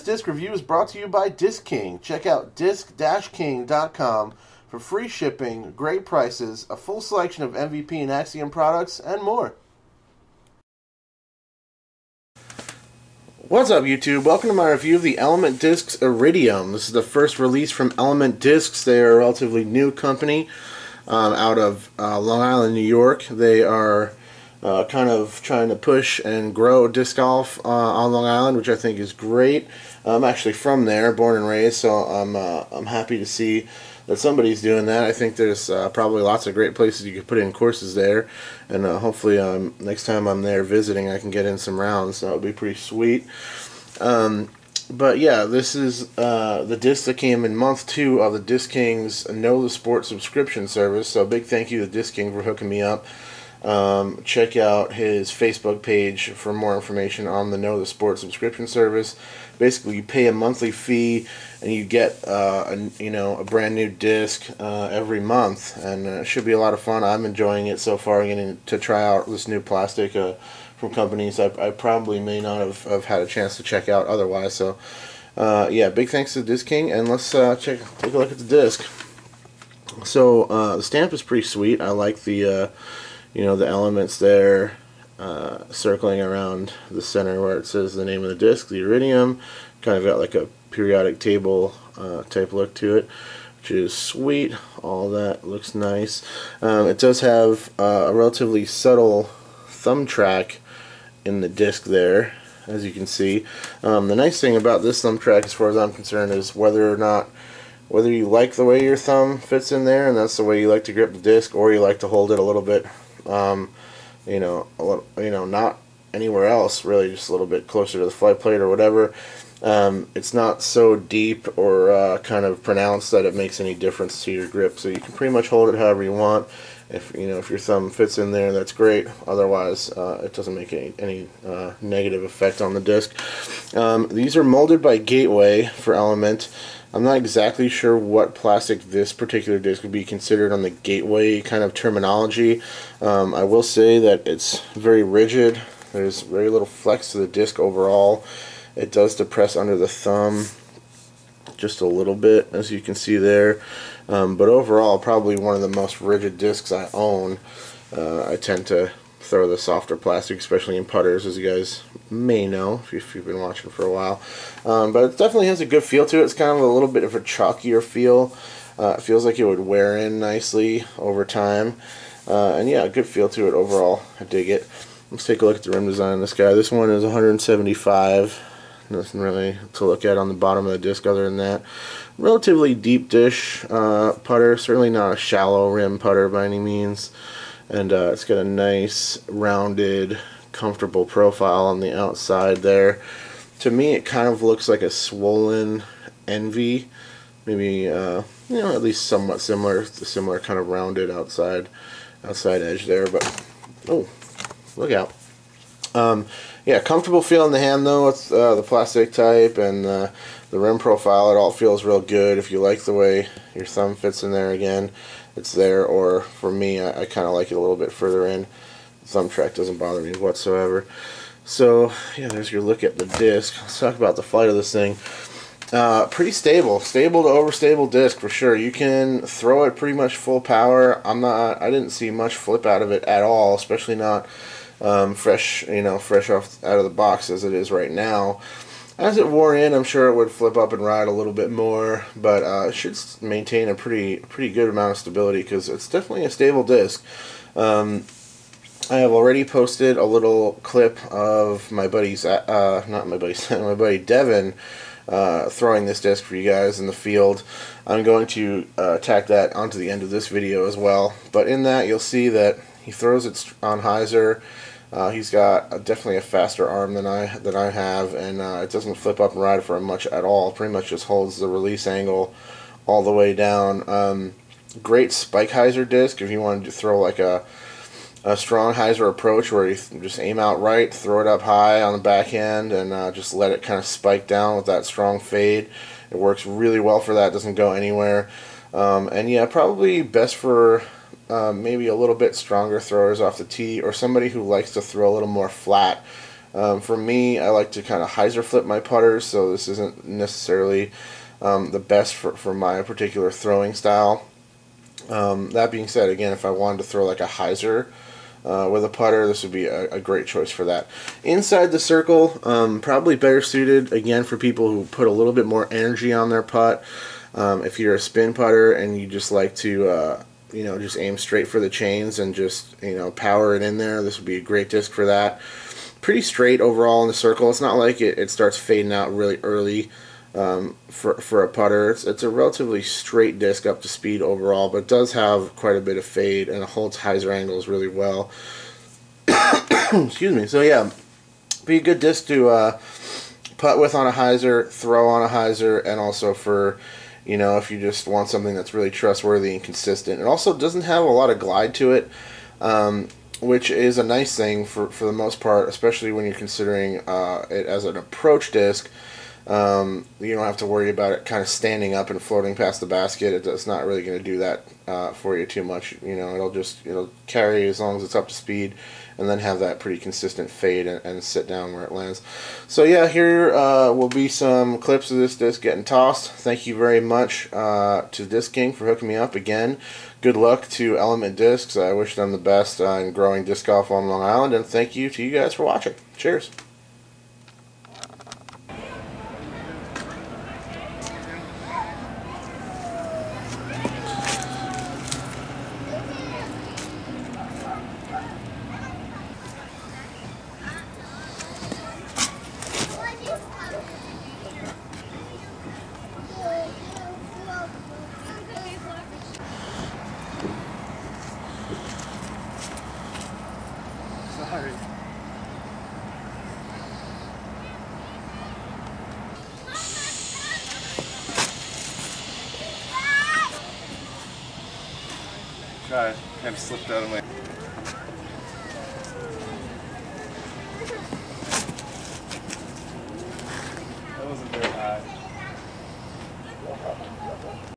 This disc review is brought to you by Disc King. Check out disc-king.com for free shipping, great prices, a full selection of MVP and Axiom products, and more. What's up, YouTube? Welcome to my review of the Element Discs Iridium. This is the first release from Element Discs. They are a relatively new company out of Long Island, New York. They are kind of trying to push and grow disc golf on Long Island, which I think is great. I'm actually from there, born and raised, so I'm happy to see that somebody's doing that. I think there's probably lots of great places you could put in courses there, and hopefully next time I'm there visiting I can get in some rounds. That would be pretty sweet. But yeah, this is the disc that came in month 2 of the Disc King's Know the Sport subscription service, so big thank you to Disc King for hooking me up. Check out his Facebook page for more information on the Know the Sport subscription service. Basically, you pay a monthly fee and you get a brand new disc every month, and it should be a lot of fun. I'm enjoying it so far, getting to try out this new plastic from companies I probably may not have had a chance to check out otherwise. So yeah, big thanks to Disc King, and let's take a look at the disc. So the stamp is pretty sweet. I like the the elements there circling around the center where it says the name of the disc, the Iridium. Kind of got like a periodic table type look to it, which is sweet. All that looks nice. It does have a relatively subtle thumb track in the disc there, as you can see. The nice thing about this thumb track, as far as I'm concerned, is whether you like the way your thumb fits in there, and that's the way you like to grip the disc, or you like to hold it a little bit, not anywhere else, really, just a little bit closer to the flight plate or whatever. It's not so deep or kind of pronounced that it makes any difference to your grip, so you can pretty much hold it however you want. If your thumb fits in there, that's great. Otherwise, it doesn't make any negative effect on the disc. These are molded by Gateway for Element. I'm not exactly sure what plastic this particular disc would be considered on the Gateway kind of terminology. I will say that it's very rigid. There's very little flex to the disc overall. It does depress under the thumb just a little bit, as you can see there. But overall, probably one of the most rigid discs I own. I tend to throw the softer plastic, especially in putters, as you guys may know if you've been watching for a while. But it definitely has a good feel to it. It's kind of a little bit of a chalkier feel. It feels like it would wear in nicely over time. And yeah, a good feel to it overall. I dig it. Let's take a look at the rim design on this guy. This one is 175. Nothing really to look at on the bottom of the disc other than that. Relatively deep dish putter. Certainly not a shallow rim putter by any means. And it's got a nice, rounded, comfortable profile on the outside there. To me, it kind of looks like a swollen Envy. Maybe, at least somewhat similar. It's a similar kind of rounded outside edge there. But, oh, look out. Yeah, comfortable feel in the hand though with the plastic type and the rim profile. It all feels real good. If you like the way your thumb fits in there, again, it's there. Or for me, I kind of like it a little bit further in. The thumb track doesn't bother me whatsoever. So yeah, there's your look at the disc. Let's talk about the flight of this thing. Pretty stable to overstable disc for sure. You can throw it pretty much full power. I didn't see much flip out of it at all, especially not fresh off out of the box as it is right now. As it wore in, I'm sure it would flip up and ride a little bit more, but it should maintain a pretty good amount of stability because it's definitely a stable disc. I have already posted a little clip of my buddy Devin throwing this disc for you guys in the field. I'm going to tack that onto the end of this video as well. But in that, you'll see that he throws it on Heiser. He's got definitely a faster arm than I have, and it doesn't flip up and ride for him much at all. Pretty much just holds the release angle all the way down. Great spike Heiser disc if you wanted to throw like a strong Heiser approach where you just aim out right, throw it up high on the backhand, and just let it kind of spike down with that strong fade. It works really well for that. Doesn't go anywhere. And yeah, probably best for maybe a little bit stronger throwers off the tee, or somebody who likes to throw a little more flat For me, I like to kind of Heiser flip my putters, so this isn't necessarily the best for my particular throwing style. That being said, again, if I wanted to throw like a Heiser with a putter, this would be a great choice for that. Inside the circle, probably better suited, again, for people who put a little bit more energy on their putt. If you're a spin putter and you just like to, you know, just aim straight for the chains and just, you know, power it in there, this would be a great disc for that. Pretty straight overall in the circle. It's not like it starts fading out really early. For a putter, it's a relatively straight disc up to speed overall, but it does have quite a bit of fade and it holds Heiser angles really well. Excuse me. So yeah, be a good disc to putt with on a Heiser, throw on a Heiser, and also for, you know, if you just want something that's really trustworthy and consistent. It also doesn't have a lot of glide to it, which is a nice thing for the most part, especially when you're considering it as an approach disc. You don't have to worry about it kind of standing up and floating past the basket. It's not really going to do that for you too much. You know, it'll carry as long as it's up to speed, and then have that pretty consistent fade and sit down where it lands. So yeah, here will be some clips of this disc getting tossed. Thank you very much to Disc King for hooking me up again. Good luck to Element Discs. I wish them the best in growing disc golf on Long Island, and thank you to you guys for watching. Cheers. Sorry. Tried. Kind of slipped out of my... That wasn't very high.